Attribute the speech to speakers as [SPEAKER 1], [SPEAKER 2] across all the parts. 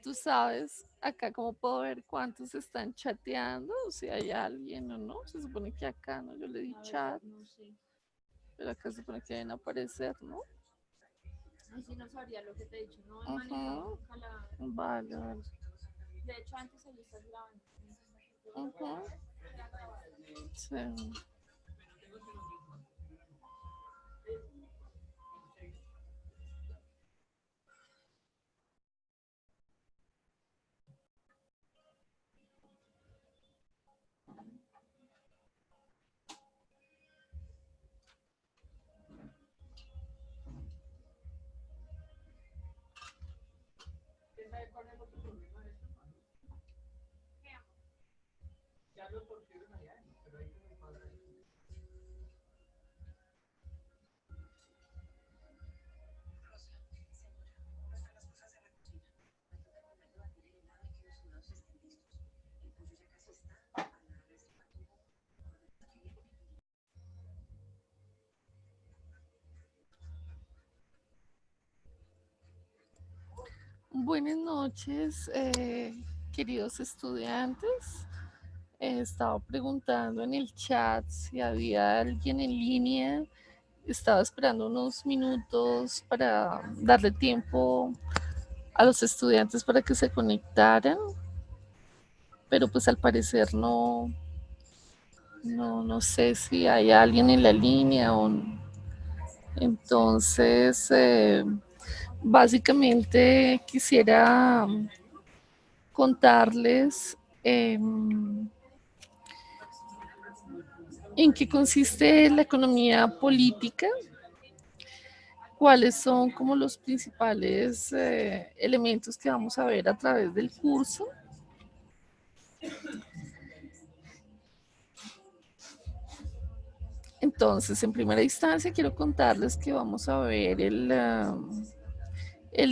[SPEAKER 1] tú sabes acá cómo puedo ver cuántos están chateando, o si hay alguien o no. Se supone que acá, ¿no? Yo le di chat, pero acá se supone que deben aparecer, ¿no?
[SPEAKER 2] Ay, sí, no sabría lo que te he dicho, no he manejado
[SPEAKER 1] Ujú.
[SPEAKER 2] nunca la...
[SPEAKER 1] Vale, vale.
[SPEAKER 2] De hecho, antes ahí estás grabando.
[SPEAKER 1] Ujú. Sí. Buenas noches, queridos estudiantes. Estaba preguntando en el chat si había alguien en línea. Estaba esperando unos minutos para darle tiempo a los estudiantes para que se conectaran, pero pues al parecer no sé si hay alguien en la línea o no. Entonces, básicamente quisiera contarles en qué consiste la economía política, cuáles son como los principales elementos que vamos a ver a través del curso. Entonces, en primera instancia, quiero contarles que vamos a ver el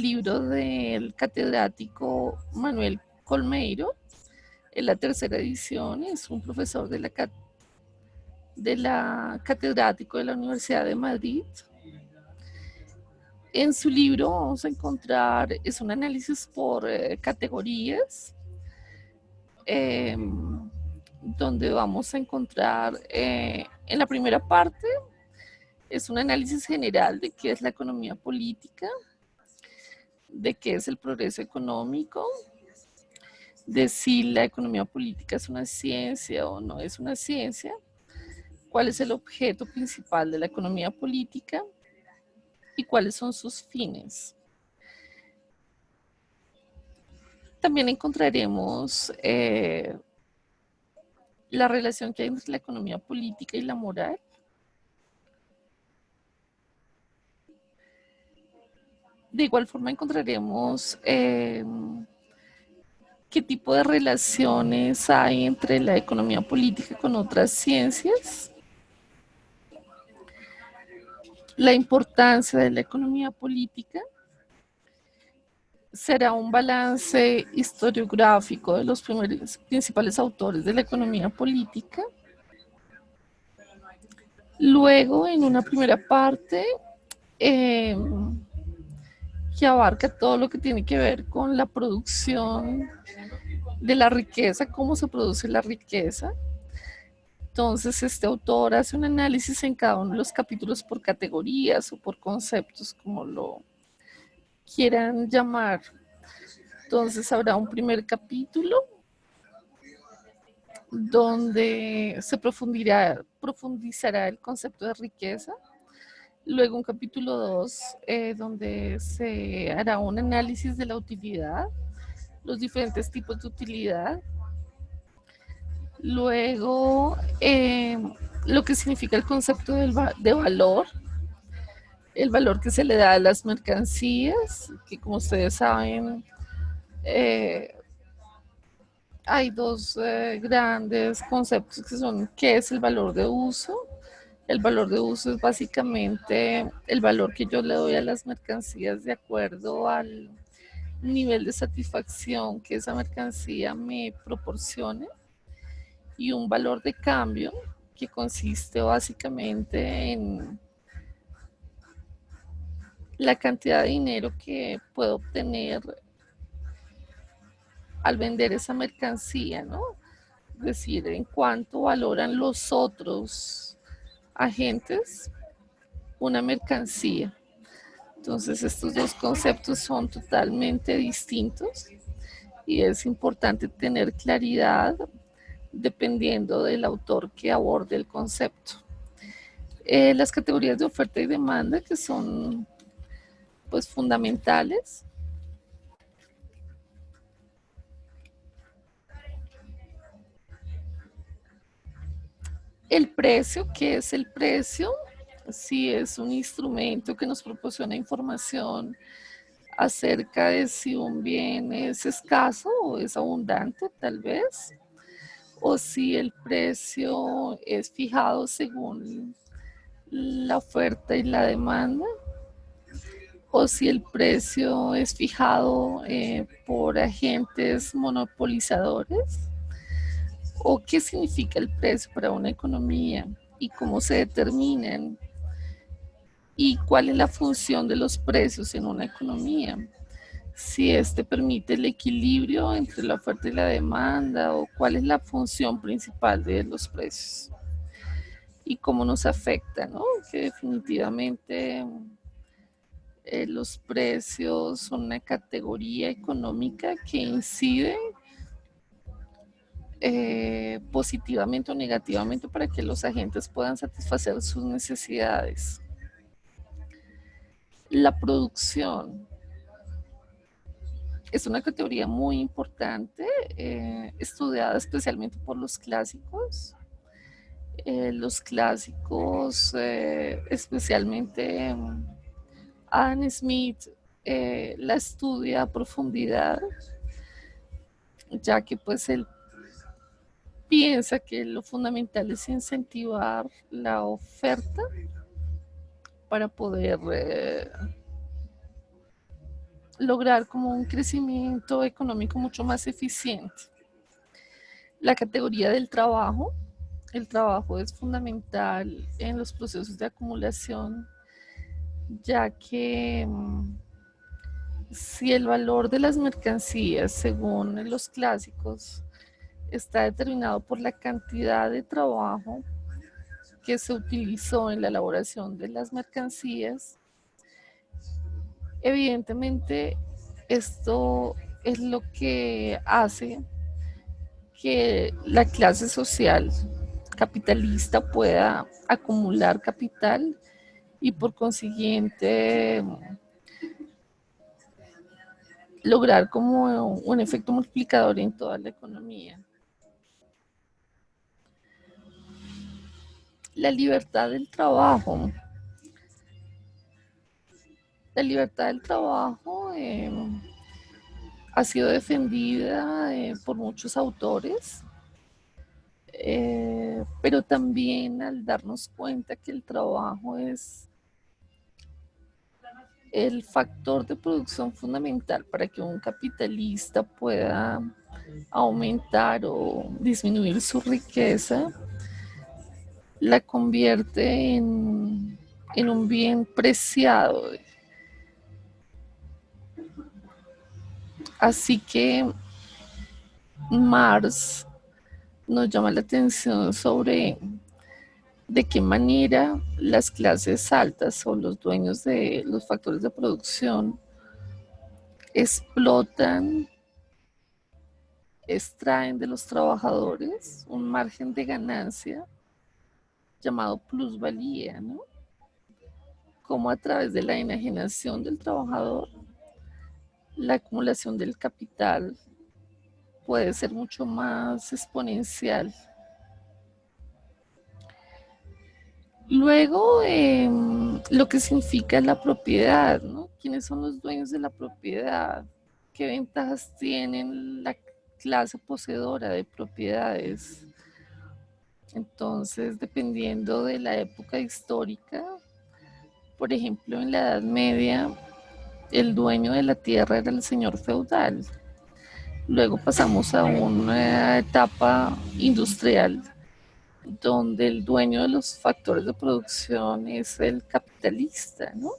[SPEAKER 1] libro del catedrático Manuel Colmeiro, en la tercera edición. Es un profesor de la catedrático de la Universidad de Madrid. En su libro vamos a encontrar, es un análisis por categorías, eh, donde vamos a encontrar en la primera parte es un análisis general de qué es la economía política, de qué es el progreso económico, de si la economía política es una ciencia o no es una ciencia, cuál es el objeto principal de la economía política y cuáles son sus fines. También encontraremos la relación que hay entre la economía política y la moral. De igual forma encontraremos qué tipo de relaciones hay entre la economía política con otras ciencias, la importancia de la economía política, será un balance historiográfico de los principales autores de la economía política. Luego, en una primera parte, eh, que abarca todo lo que tiene que ver con la producción de la riqueza, cómo se produce la riqueza. Entonces, este autor hace un análisis en cada uno de los capítulos por categorías o por conceptos, como lo quieran llamar. Entonces, habrá un primer capítulo donde se profundizará el concepto de riqueza. Luego un capítulo 2 donde se hará un análisis de la utilidad, los diferentes tipos de utilidad. Luego lo que significa el concepto de valor, el valor que se le da a las mercancías, que como ustedes saben, eh, hay dos grandes conceptos que son qué es el valor de uso. El valor de uso es básicamente el valor que yo le doy a las mercancías de acuerdo al nivel de satisfacción que esa mercancía me proporcione. Y un valor de cambio que consiste básicamente en la cantidad de dinero que puedo obtener al vender esa mercancía, ¿no? Es decir, en cuánto valoran los otros agentes una mercancía. Entonces, estos dos conceptos son totalmente distintos y es importante tener claridad dependiendo del autor que aborde el concepto. Las categorías de oferta y demanda que son pues fundamentales. El precio, ¿qué es el precio? Si es un instrumento que nos proporciona información acerca de si un bien es escaso o es abundante, tal vez, o si el precio es fijado según la oferta y la demanda, o si el precio es fijado por agentes monopolizadores, o qué significa el precio para una economía y cómo se determinan y cuál es la función de los precios en una economía. Si este permite el equilibrio entre la oferta y la demanda o cuál es la función principal de los precios y cómo nos afecta, ¿no? Que definitivamente los precios son una categoría económica que incide positivamente o negativamente para que los agentes puedan satisfacer sus necesidades. La producción es una categoría muy importante, estudiada especialmente por los clásicos. Los clásicos, especialmente Adam Smith, la estudia a profundidad, ya que pues él piensa que lo fundamental es incentivar la oferta para poder lograr como un crecimiento económico mucho más eficiente. La categoría del trabajo. El trabajo es fundamental en los procesos de acumulación, ya que si el valor de las mercancías, según los clásicos, está determinado por la cantidad de trabajo que se utilizó en la elaboración de las mercancías, evidentemente esto es lo que hace que la clase social capitalista pueda acumular capital y por consiguiente lograr como un efecto multiplicador en toda la economía. La libertad del trabajo. La libertad del trabajo ha sido defendida por muchos autores, pero también al darnos cuenta que el trabajo es el factor de producción fundamental para que un capitalista pueda aumentar o disminuir su riqueza, la convierte en un bien preciado. Así que Marx nos llama la atención sobre de qué manera las clases altas o los dueños de los factores de producción explotan, extraen de los trabajadores un margen de ganancia llamado plusvalía, ¿no? Como a través de la enajenación del trabajador, la acumulación del capital puede ser mucho más exponencial. Luego, lo que significa la propiedad, ¿no? ¿Quiénes son los dueños de la propiedad? ¿Qué ventajas tienen la clase poseedora de propiedades? Entonces, dependiendo de la época histórica, por ejemplo, en la Edad Media, el dueño de la tierra era el señor feudal. Luego pasamos a una etapa industrial donde el dueño de los factores de producción es el capitalista, ¿no?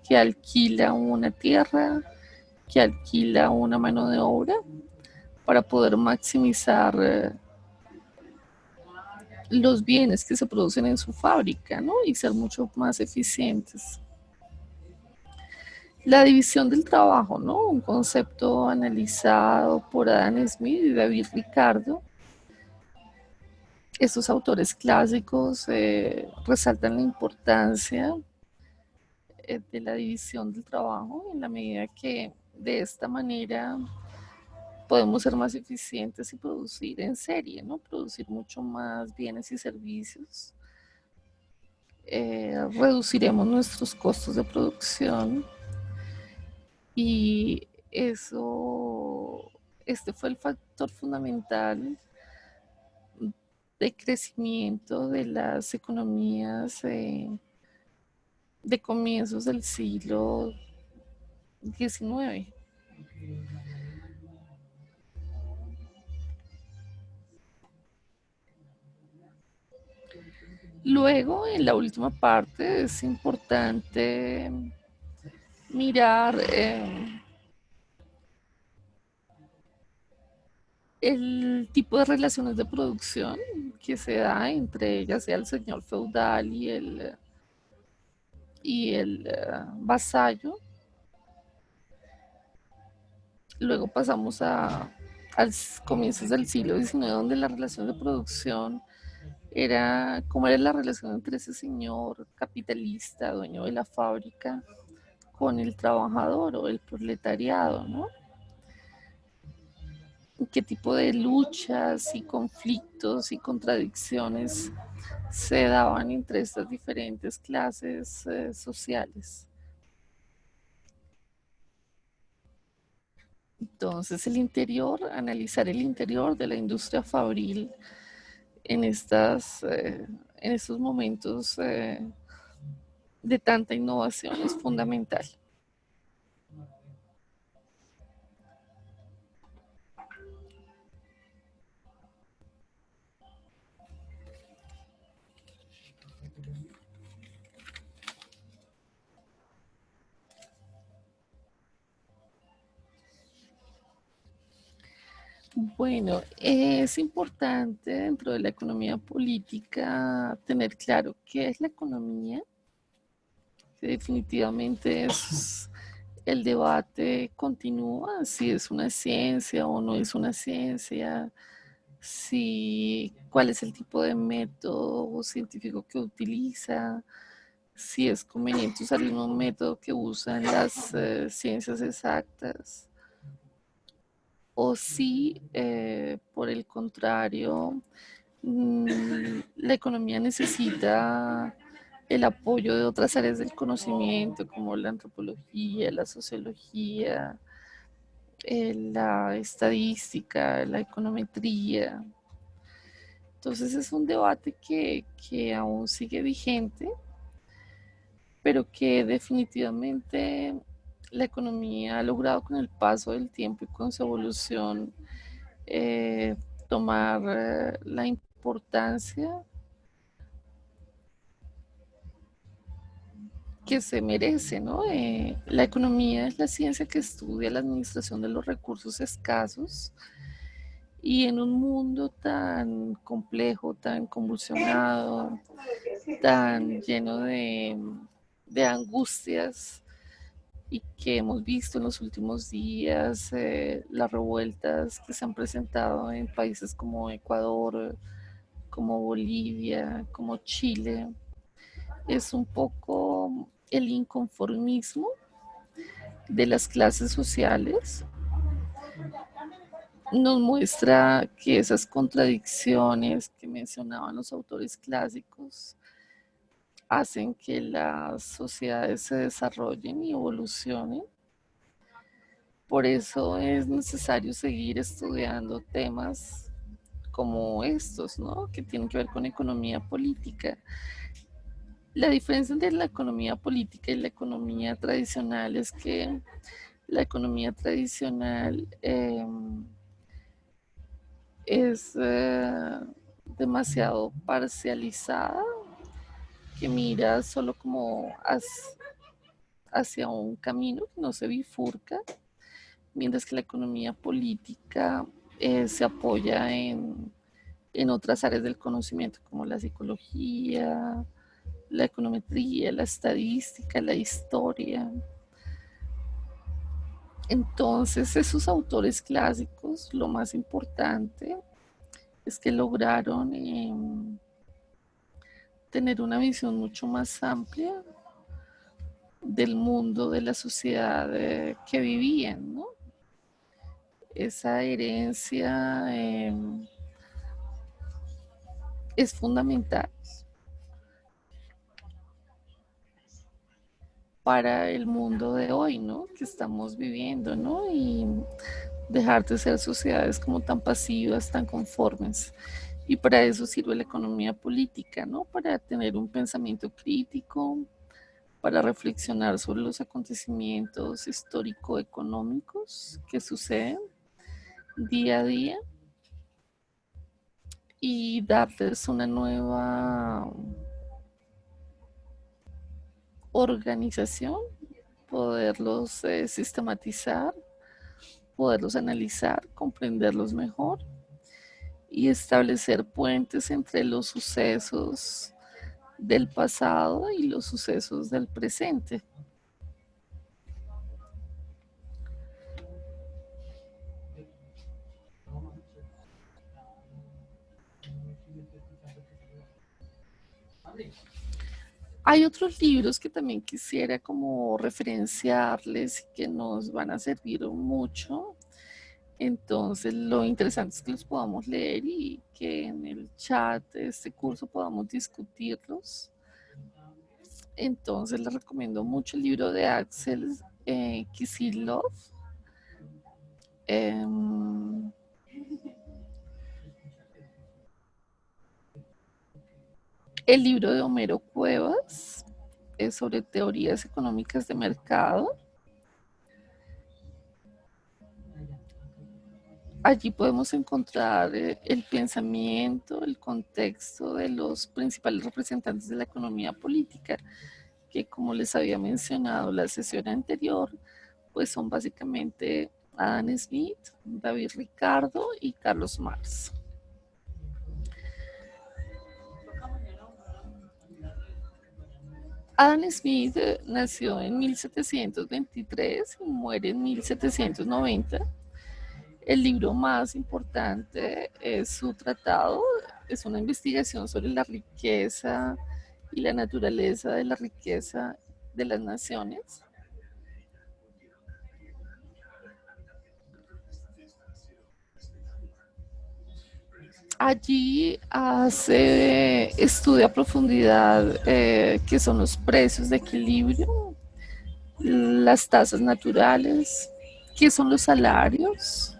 [SPEAKER 1] Que alquila una tierra, que alquila una mano de obra para poder maximizar los bienes que se producen en su fábrica, ¿no? Y ser mucho más eficientes. La división del trabajo, ¿no? Un concepto analizado por Adam Smith y David Ricardo. Estos autores clásicos resaltan la importancia de la división del trabajo en la medida que de esta manera podemos ser más eficientes y producir en serie, ¿no? Producir mucho más bienes y servicios. Reduciremos nuestros costos de producción y este fue el factor fundamental de crecimiento de las economías de comienzos del siglo XIX. Luego, en la última parte, es importante mirar el tipo de relaciones de producción que se da entre ya sea el señor feudal y el vasallo. Luego pasamos a comienzos del siglo XIX, donde la relación de producción era cómo era la relación entre ese señor capitalista, dueño de la fábrica, con el trabajador o el proletariado, ¿no? ¿Qué tipo de luchas y conflictos y contradicciones se daban entre estas diferentes clases sociales? Entonces, el interior, analizar el interior de la industria fabril en, en estos momentos de tanta innovación es fundamental. Bueno, es importante dentro de la economía política tener claro qué es la economía, que definitivamente es el debate continúa, si es una ciencia o no es una ciencia, si cuál es el tipo de método científico que utiliza, si es conveniente usar el mismo método que usan las ciencias exactas, o si por el contrario la economía necesita el apoyo de otras áreas del conocimiento como la antropología, la sociología, la estadística, la econometría. Entonces es un debate que aún sigue vigente, pero que definitivamente la economía ha logrado con el paso del tiempo y con su evolución eh, tomar la importancia que se merece, ¿no? La economía es la ciencia que estudia la administración de los recursos escasos y en un mundo tan complejo, tan convulsionado, tan lleno de angustias y que hemos visto en los últimos días, las revueltas que se han presentado en países como Ecuador, como Bolivia, como Chile, es un poco el inconformismo de las clases sociales. Nos muestra que esas contradicciones que mencionaban los autores clásicos hacen que las sociedades se desarrollen y evolucionen. Por eso es necesario seguir estudiando temas como estos, ¿no? Que tienen que ver con economía política. La diferencia entre la economía política y la economía tradicional es que la economía tradicional es demasiado parcializada, que mira solo como hacia un camino que no se bifurca, mientras que la economía política se apoya en otras áreas del conocimiento como la psicología, la econometría, la estadística, la historia. Entonces, esos autores clásicos, lo más importante es que lograron tener una visión mucho más amplia del mundo, de la sociedad que vivían, ¿no? Esa herencia es fundamental para el mundo de hoy, ¿no? Que estamos viviendo, ¿no? Y dejar de ser sociedades como tan pasivas, tan conformes. Y para eso sirve la economía política, ¿no? Para tener un pensamiento crítico, para reflexionar sobre los acontecimientos histórico-económicos que suceden día a día y darles una nueva organización, poderlos sistematizar, poderlos analizar, comprenderlos mejor y establecer puentes entre los sucesos del pasado y los sucesos del presente. Hay otros libros que también quisiera como referenciarles y que nos van a servir mucho. Entonces, lo interesante es que los podamos leer y que en el chat de este curso podamos discutirlos. Entonces, les recomiendo mucho el libro de Axel Kicillof. Eh, el libro de Homero Cuevas es sobre teorías económicas de mercado. Allí podemos encontrar el pensamiento, el contexto de los principales representantes de la economía política, que como les había mencionado la sesión anterior, pues son básicamente Adam Smith, David Ricardo y Carlos Marx. Adam Smith nació en 1723 y muere en 1790. El libro más importante es su tratado, es una investigación sobre la riqueza y la naturaleza de la riqueza de las naciones. Allí estudia a profundidad qué son los precios de equilibrio, las tasas naturales, qué son los salarios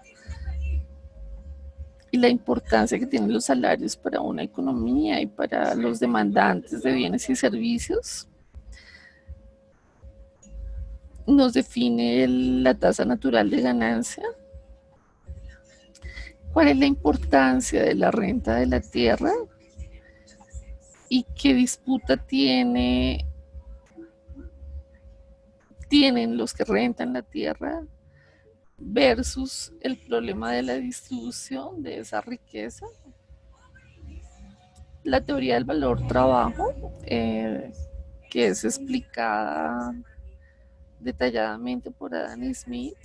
[SPEAKER 1] y la importancia que tienen los salarios para una economía y para los demandantes de bienes y servicios. Nos define la tasa natural de ganancia, cuál es la importancia de la renta de la tierra y qué disputa tienen los que rentan la tierra versus el problema de la distribución de esa riqueza. La teoría del valor trabajo, que es explicada detalladamente por Adam Smith,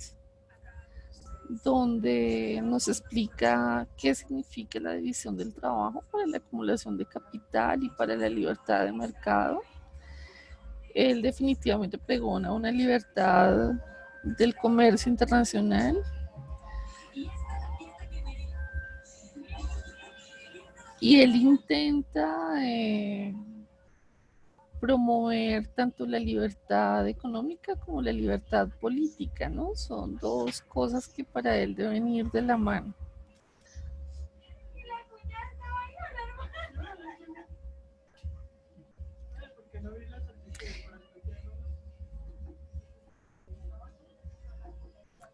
[SPEAKER 1] donde nos explica qué significa la división del trabajo para la acumulación de capital y para la libertad de mercado. Él definitivamente pregona una libertad del comercio internacional y él intenta promover tanto la libertad económica como la libertad política, ¿no? Son dos cosas que para él deben ir de la mano.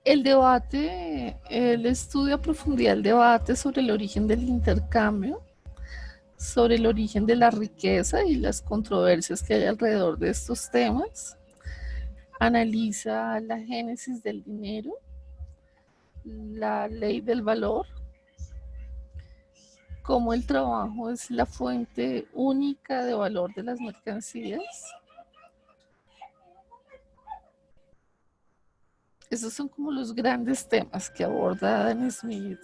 [SPEAKER 1] El debate, él estudia a profundidad el debate sobre el origen del intercambio, sobre el origen de la riqueza y las controversias que hay alrededor de estos temas. Analiza la génesis del dinero, la ley del valor, cómo el trabajo es la fuente única de valor de las mercancías. Esos son como los grandes temas que aborda Adam Smith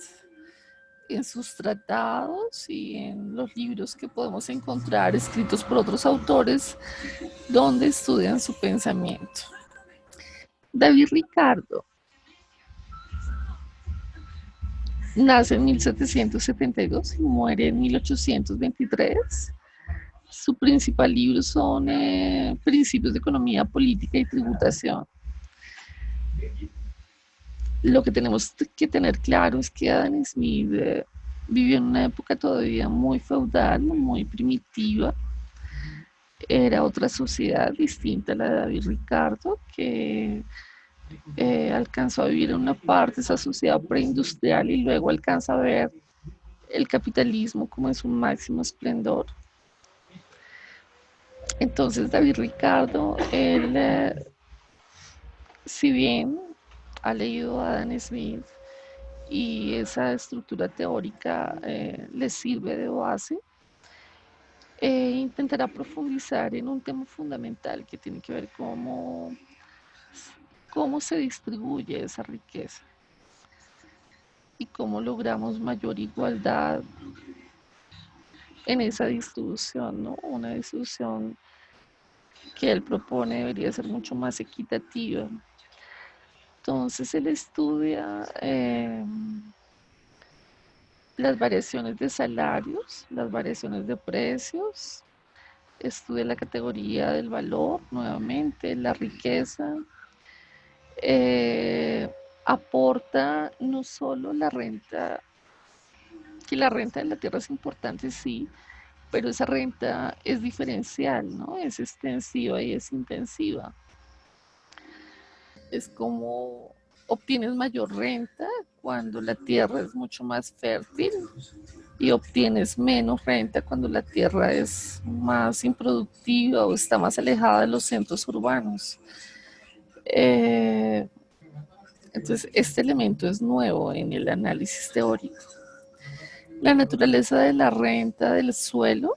[SPEAKER 1] en sus tratados y en los libros que podemos encontrar escritos por otros autores donde estudian su pensamiento. David Ricardo nace en 1772 y muere en 1823. Su principal libro son Principios de Economía Política y Tributación. Lo que tenemos que tener claro es que Adam Smith vivió en una época todavía muy feudal, muy primitiva. Era otra sociedad distinta a la de David Ricardo, que alcanzó a vivir en una parte de esa sociedad preindustrial y luego alcanza a ver el capitalismo como en su máximo esplendor. Entonces David Ricardo, él, si bien ha leído a Adam Smith y esa estructura teórica le sirve de base, intentará profundizar en un tema fundamental que tiene que ver cómo se distribuye esa riqueza y cómo logramos mayor igualdad en esa distribución, ¿no? Una distribución que él propone debería ser mucho más equitativa. Entonces él estudia las variaciones de salarios, las variaciones de precios, estudia la categoría del valor, nuevamente, la riqueza, eh, aporta no solo la renta, que la renta de la tierra es importante, sí, pero esa renta es diferencial, ¿no? Es extensiva y es intensiva. Es como obtienes mayor renta cuando la tierra es mucho más fértil y obtienes menos renta cuando la tierra es más improductiva o está más alejada de los centros urbanos. Eh, entonces, este elemento es nuevo en el análisis teórico. La naturaleza de la renta del suelo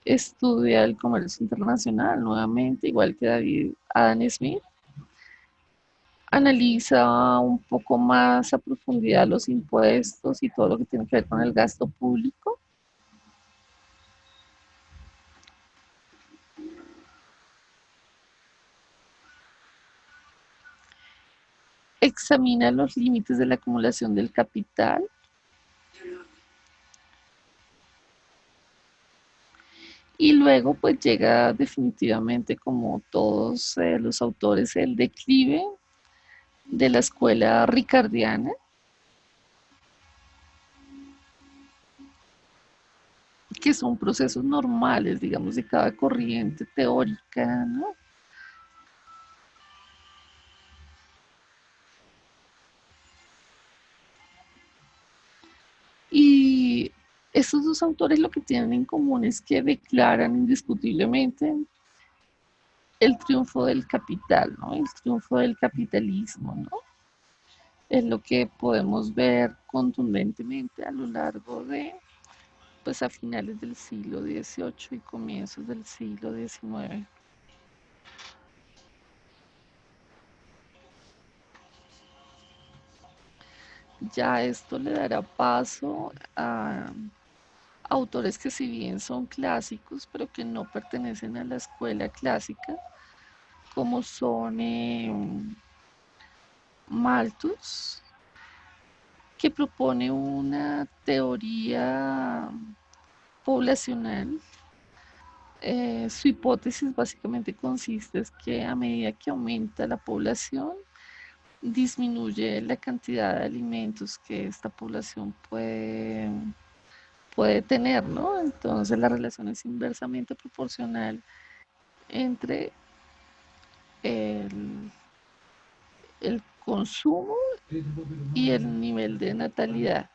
[SPEAKER 1] estudia el comercio internacional nuevamente, igual que David Adam Smith. Analiza un poco más a profundidad los impuestos y todo lo que tiene que ver con el gasto público. Examina los límites de la acumulación del capital. Y luego pues llega definitivamente, como todos los autores, el declive de la escuela ricardiana, que son procesos normales, digamos, de cada corriente teórica, ¿no? Y estos dos autores lo que tienen en común es que declaran indiscutiblemente el triunfo del capital, ¿no? El triunfo del capitalismo, ¿no? Es lo que podemos ver contundentemente a lo largo de, pues a finales del siglo XVIII y comienzos del siglo XIX. Ya esto le dará paso a autores que si bien son clásicos, pero que no pertenecen a la escuela clásica, como son Malthus, que propone una teoría poblacional. Su hipótesis básicamente consiste en que a medida que aumenta la población, disminuye la cantidad de alimentos que esta población puede tener, ¿no? Entonces la relación es inversamente proporcional entre el, el consumo y el nivel de natalidad.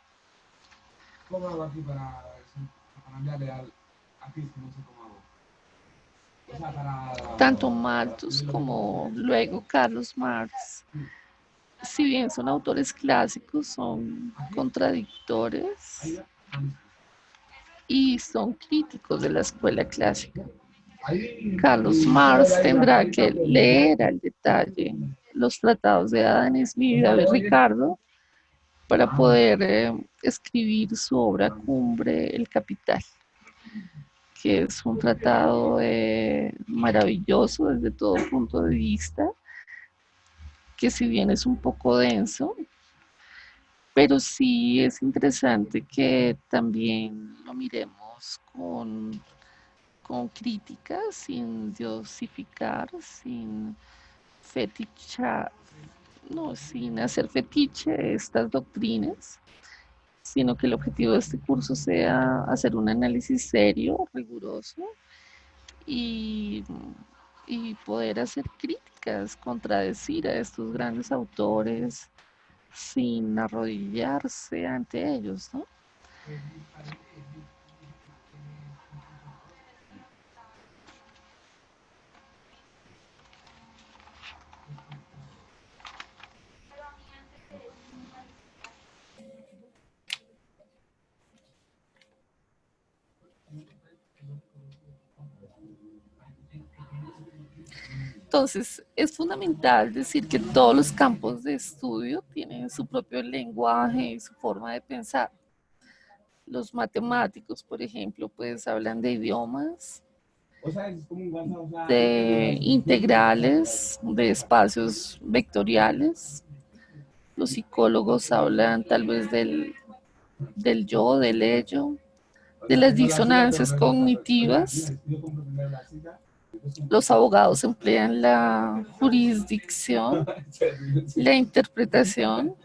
[SPEAKER 1] ¿Cómo hago aquí para cambiarle al artista? No sé cómo hago. O sea, tanto Malthus como luego Carlos Marx si bien son autores clásicos, son contradictores y son críticos de la escuela clásica. Carlos Marx tendrá que leer al detalle los tratados de Adam Smith y David Ricardo para poder escribir su obra cumbre, El Capital, que es un tratado maravilloso desde todo punto de vista, que si bien es un poco denso, pero sí es interesante que también lo miremos con crítica, sin diosificar, sin fetichar, no, sin hacer fetiche de estas doctrinas, sino que el objetivo de este curso sea hacer un análisis serio, riguroso y, y poder hacer críticas, contradecir a estos grandes autores sin arrodillarse ante ellos, ¿no? Entonces, es fundamental decir que todos los campos de estudio tienen su propio lenguaje y su forma de pensar. Los matemáticos, por ejemplo, pues hablan de idiomas, de integrales, de espacios vectoriales. Los psicólogos hablan tal vez del yo, del ello, de las disonancias cognitivas. Los abogados emplean la jurisdicción, la interpretación.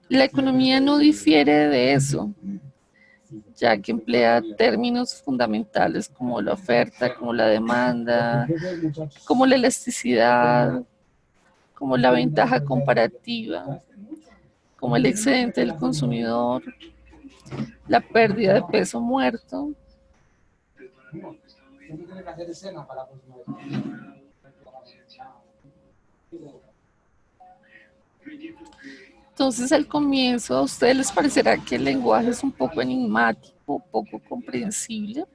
[SPEAKER 1] La economía no difiere de eso, ya que emplea términos fundamentales como la oferta, como la demanda, como la elasticidad, como la ventaja comparativa, como el excedente del consumidor, la pérdida de peso muerto. Entonces, al comienzo, a ustedes les parecerá que el lenguaje es un poco enigmático, poco comprensible,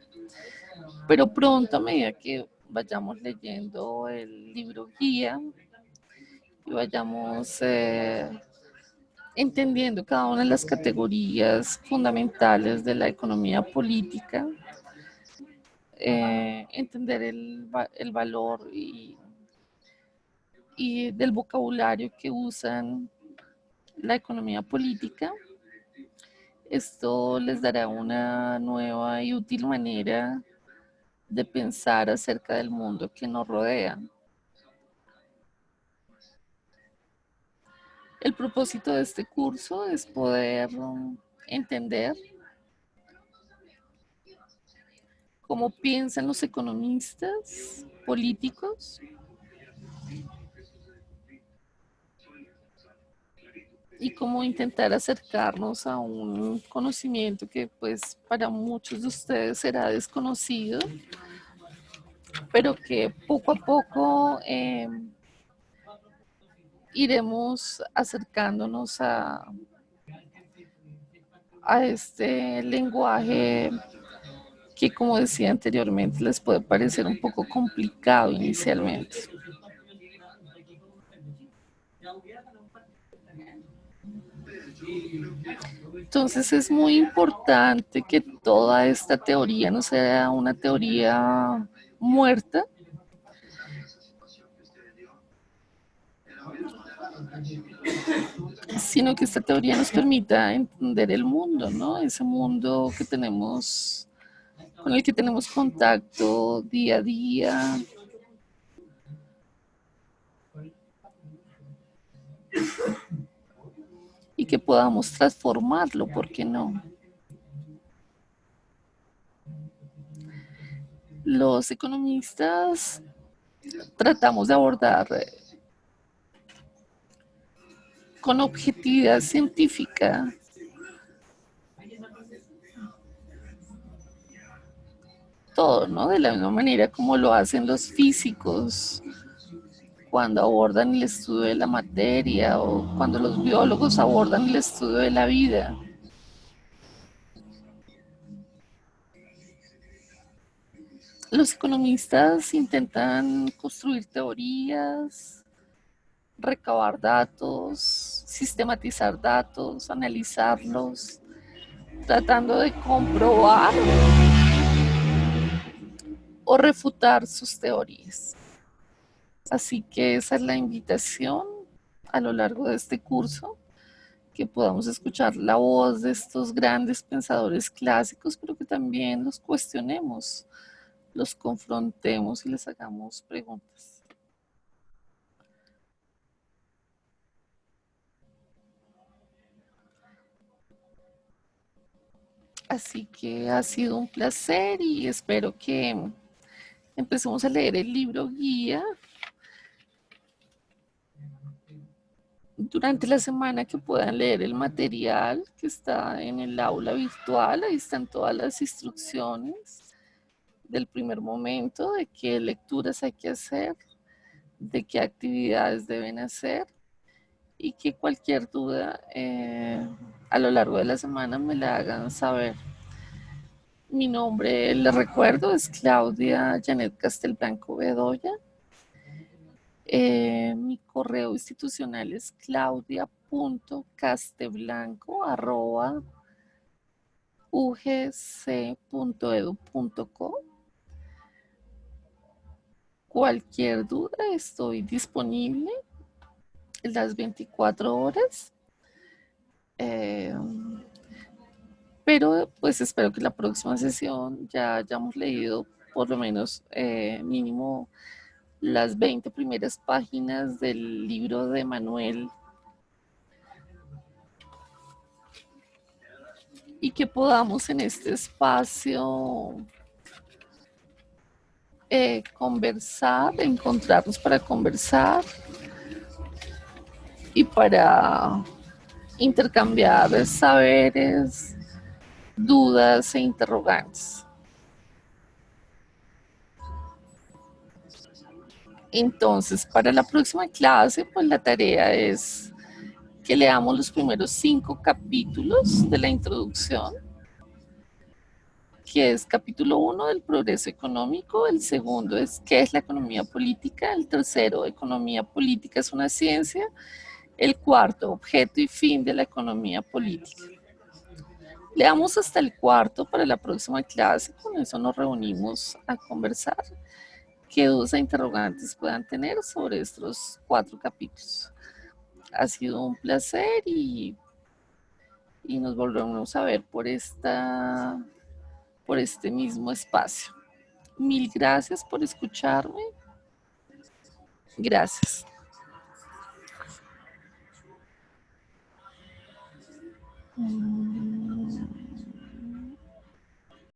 [SPEAKER 1] pero pronto, a medida que vayamos leyendo el libro guía y vayamos entendiendo cada una de las categorías fundamentales de la economía política, entender el valor y del vocabulario que usan la economía política, esto les dará una nueva y útil manera de pensar acerca del mundo que nos rodea. El propósito de este curso es poder entender cómo piensan los economistas políticos y cómo intentar acercarnos a un conocimiento que pues para muchos de ustedes será desconocido, pero que poco a poco iremos acercándonos a este lenguaje que, como decía anteriormente, les puede parecer un poco complicado inicialmente. Entonces es muy importante que toda esta teoría no sea una teoría muerta, sino que esta teoría nos permita entender el mundo, ¿no? Ese mundo que tenemos, con el que tenemos contacto día a día. Y que podamos transformarlo, ¿por qué no? Los economistas tratamos de abordar con objetividad científica todo, ¿no? De la misma manera como lo hacen los físicos cuando abordan el estudio de la materia o cuando los biólogos abordan el estudio de la vida. Los economistas intentan construir teorías, recabar datos, sistematizar datos, analizarlos, tratando de comprobar o refutar sus teorías. Así que esa es la invitación a lo largo de este curso, que podamos escuchar la voz de estos grandes pensadores clásicos, pero que también los cuestionemos, los confrontemos y les hagamos preguntas. Así que ha sido un placer y espero que empecemos a leer el libro guía durante la semana, que puedan leer el material que está en el aula virtual. Ahí están todas las instrucciones del primer momento, de qué lecturas hay que hacer, de qué actividades deben hacer, y que cualquier duda a lo largo de la semana me la hagan saber. Mi nombre, les recuerdo, es Claudia Janet Castelblanco Bedoya. Mi correo institucional es claudia.casteblanco@ugc.edu.co. Cualquier duda, estoy disponible las 24 horas. Pero pues espero que la próxima sesión ya hayamos leído por lo menos mínimo las 20 primeras páginas del libro de Manuel, y que podamos en este espacio conversar, encontrarnos para conversar y para intercambiar saberes, dudas e interrogantes. Entonces, para la próxima clase, pues la tarea es que leamos los primeros 5 capítulos de la introducción, que es capítulo 1 del progreso económico, el segundo es qué es la economía política, el tercero, economía política es una ciencia, el cuarto, objeto y fin de la economía política. Leamos hasta el cuarto para la próxima clase, con eso nos reunimos a conversar qué dudas e interrogantes puedan tener sobre estos 4 capítulos. Ha sido un placer y nos volvemos a ver por este mismo espacio. Mil gracias por escucharme. Gracias.